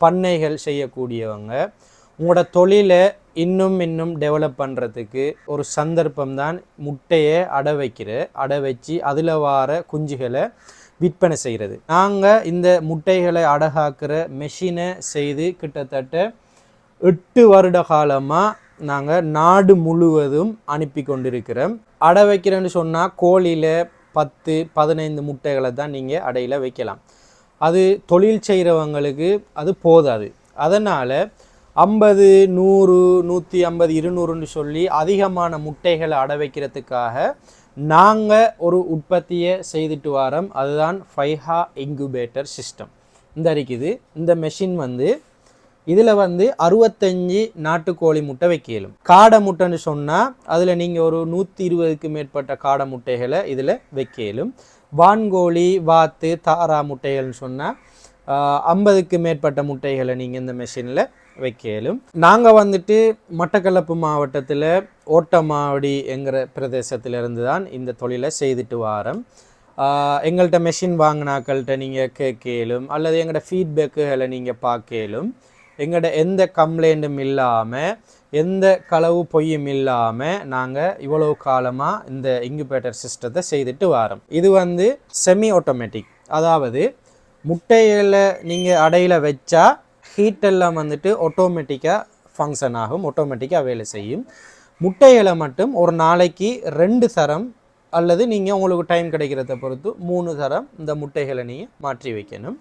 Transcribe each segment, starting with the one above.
பண்ணைகள் செய்யக்கூடியவங்க உங்களோட தொழிலை இன்னும் டெவலப் பண்ணுறதுக்கு ஒரு சந்தர்ப்பம் தான் முட்டையை அடை வச்சு அதில் வர குஞ்சுகளை விற்பனை செய்கிறது. நாங்கள் இந்த முட்டைகளை அடகாக்கிற மெஷினை செய்து கிட்டத்தட்ட 8 வருட காலமாக நாங்கள் நாடு முழுவதும் அனுப்பி கொண்டிருக்கிறோம். அடை வைக்கிறேன்னு சொன்னால் கோழியில் 10-15 முட்டைகளை தான் நீங்கள் அடையில் வைக்கலாம். அது தொழில் செய்கிறவங்களுக்கு அது போதாது. அதனால் 50, 100, 150, 200ன்னு சொல்லி அதிகமான முட்டைகளை அடை வைக்கிறதுக்காக நாங்கள் ஒரு உற்பத்தியை செய்துட்டு வரோம். அதுதான் ஃபைஹா இன்குபேட்டர் சிஸ்டம். இந்த இருக்குது இந்த மெஷின் இதில் 65 நாட்டுக்கோழி முட்டை வைக்கலும். காடை முட்டைன்னு சொன்னால் அதில் நீங்கள் ஒரு 120க்கு மேற்பட்ட காடை முட்டைகளை இதில் வைக்கலும். வான்கோழி, வாத்து, தாரா முட்டைகள்னு சொன்னால் 50க்கு மேற்பட்ட முட்டைகளை நீங்கள் இந்த மெஷினில் வைக்கலும். நாங்கள் மட்டக்களப்பு மாவட்டத்தில் ஓட்டமாவடி என்கிற பிரதேசத்திலிருந்து தான் இந்த தொழிலை செய்துட்டு வரோம். எங்கள்கிட்ட மெஷின் வாங்கினாக்கள்கிட்ட நீங்கள் கேட்கலும் அல்லது எங்களோட ஃபீட்பேக்குகளை நீங்கள் பார்க்கலும். எங்களோட எந்த கம்ப்ளைண்ட்டும் இல்லாமல் எந்த களவு பொய்யும் இல்லாமல் நாங்கள் இவ்வளோ காலமாக இந்த இன்குபேட்டர் சிஸ்டத்தை செய்துட்டு வரோம். இது செமி ஆட்டோமேட்டிக். அதாவது முட்டைகளை நீங்கள் அடையில் வச்சா ஹீட்டெல்லாம் ஆட்டோமேட்டிக்காக ஃபங்க்ஷன் ஆகும், ஆட்டோமேட்டிக்காக வேலை செய்யும். முட்டைகளை மட்டும் ஒரு நாளைக்கு 2 தரம் அல்லது நீங்கள் உங்களுக்கு டைம் கிடைக்கிறத பொறுத்து 3 தரம் இந்த முட்டைகளை நீங்கள் மாற்றி வைக்கணும்.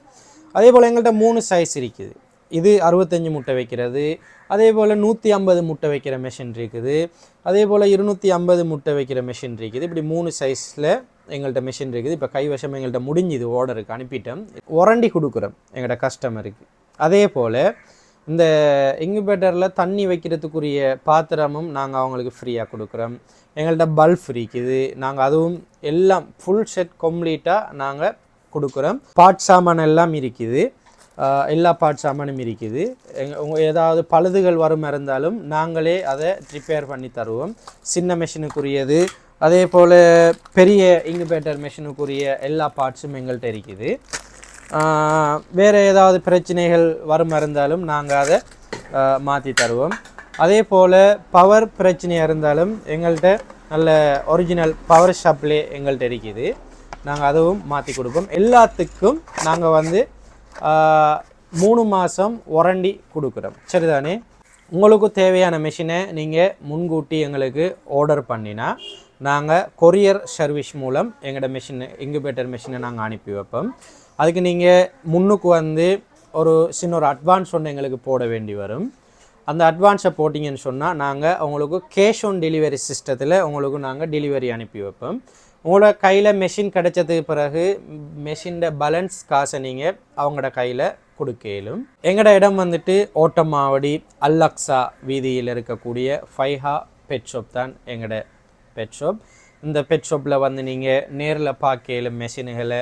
அதே போல் எங்கள்கிட்ட 3 சைஸ் இருக்குது. இது 65 முட்டை வைக்கிறது, அதே போல் 150 முட்டை வைக்கிற மெஷின் இருக்குது, அதே போல் 250 முட்டை வைக்கிற மெஷின் இருக்குது. இப்படி 3 சைஸில் எங்கள்கிட்ட மெஷின் இருக்குது. இப்போ கைவசம் எங்கள்கிட்ட முடிஞ்சுது, ஆர்டருக்கு அனுப்பிட்டோம். வாரண்டி கொடுக்குறோம் எங்கள்கிட்ட கஸ்டமருக்கு. அதே போல் இந்த இன்குபேட்டரில் தண்ணி வைக்கிறதுக்குரிய பாத்திரமும் நாங்கள் அவங்களுக்கு ஃப்ரீயாக கொடுக்குறோம். எங்கள்கிட்ட பல்ப் இருக்குது, நாங்கள் அதுவும் எல்லாம் ஃபுல் செட் கம்ப்ளீட்டாக நாங்கள் கொடுக்குறோம். பார்ட் சாமான் எல்லாம் இருக்குது, எல்லா பார்ட் சாமானும் இருக்குது. ஏதாவது பழுதுகள் வரும் இருந்தாலும் நாங்களே அதை ரிப்பேர் பண்ணி தருவோம். சின்ன மெஷினுக்குரியது அதே போல் பெரிய இன்குபேட்டர் மெஷினுக்குரிய எல்லா பார்ட்ஸும் எங்கள்கிட்ட இருக்குது. வேறு ஏதாவது பிரச்சனைகள் வரும் இருந்தாலும் நாங்கள் அதை மாற்றி தருவோம். அதே போல் பவர் பிரச்சனையாக இருந்தாலும் எங்கள்கிட்ட நல்ல ஒரிஜினல் பவர் சப்ளை எங்கள்கிட்ட இருக்குது, நாங்கள் அதுவும் மாற்றி கொடுப்போம். எல்லாத்துக்கும் நாங்கள் 3 மாதம் வாரண்டி கொடுக்குறோம். சரிதானே? உங்களுக்கு தேவையான மெஷினை நீங்கள் முன்கூட்டி எங்களுக்கு ஆர்டர் பண்ணினா நாங்கள் கொரியர் சர்வீஸ் மூலம் எங்களோட இன்குபேட்டர் மெஷினை நாங்கள் அனுப்பி வைப்போம். அதுக்கு நீங்கள் முன்னுக்கு ஒரு சின்ன அட்வான்ஸ் ஒன்று எங்களுக்கு போட வேண்டி வரும். அந்த அட்வான்ஸை போட்டிங்கன்னு சொன்னால் நாங்கள் உங்களுக்கு கேஷ் ஆன் டெலிவரி சிஸ்டத்தில் உங்களுக்கு நாங்கள் டெலிவரி அனுப்பி வைப்போம். உங்களோட கையில் மெஷின் கிடைச்சதுக்கு பிறகு மெஷின் பேலன்ஸ் காசை நீங்கள் அவங்களோட கையில் கொடுக்கலும். எங்களோட இடம் ஓட்டமாவடி அல்லக்ஸா வீதியில் இருக்கக்கூடிய ஃபைஹா பெட் ஷாப் தான் எங்களோட பெட் ஷாப். இந்த பெட் ஷாப்பில் நீங்கள் நேரில் பார்க்கலும் மெஷினுகளை.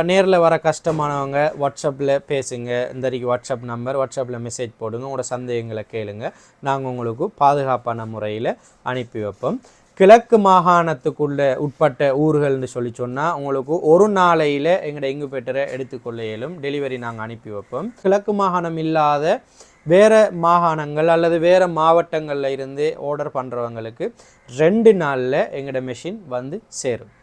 நேரில் வர கஷ்டமானவங்க வாட்ஸ்அப்பில் பேசுங்க. இந்த வாட்ஸ்அப் நம்பர், வாட்ஸ்அப்பில் மெசேஜ் போடுங்க, உங்களோட சந்தேகங்களை கேளுங்க. நாங்கள் உங்களுக்கு பாதுகாப்பான முறையில் அனுப்பி வைப்போம். கிழக்கு மாகாணத்துக்குள்ள உட்பட்ட ஊர்கள்னு சொன்னால் உங்களுக்கு ஒரு நாளையில் எங்களோட இன்குபேட்டரை எடுத்துக்கொள்ள இயலும். டெலிவரி நாங்கள் அனுப்பி வைப்போம். கிழக்கு மாகாணம் இல்லாத வேறு மாகாணங்கள் அல்லது வேறு மாவட்டங்களில் இருந்து ஆர்டர் பண்ணுறவங்களுக்கு 2 நாளில் எங்களோட மெஷின் சேரும்.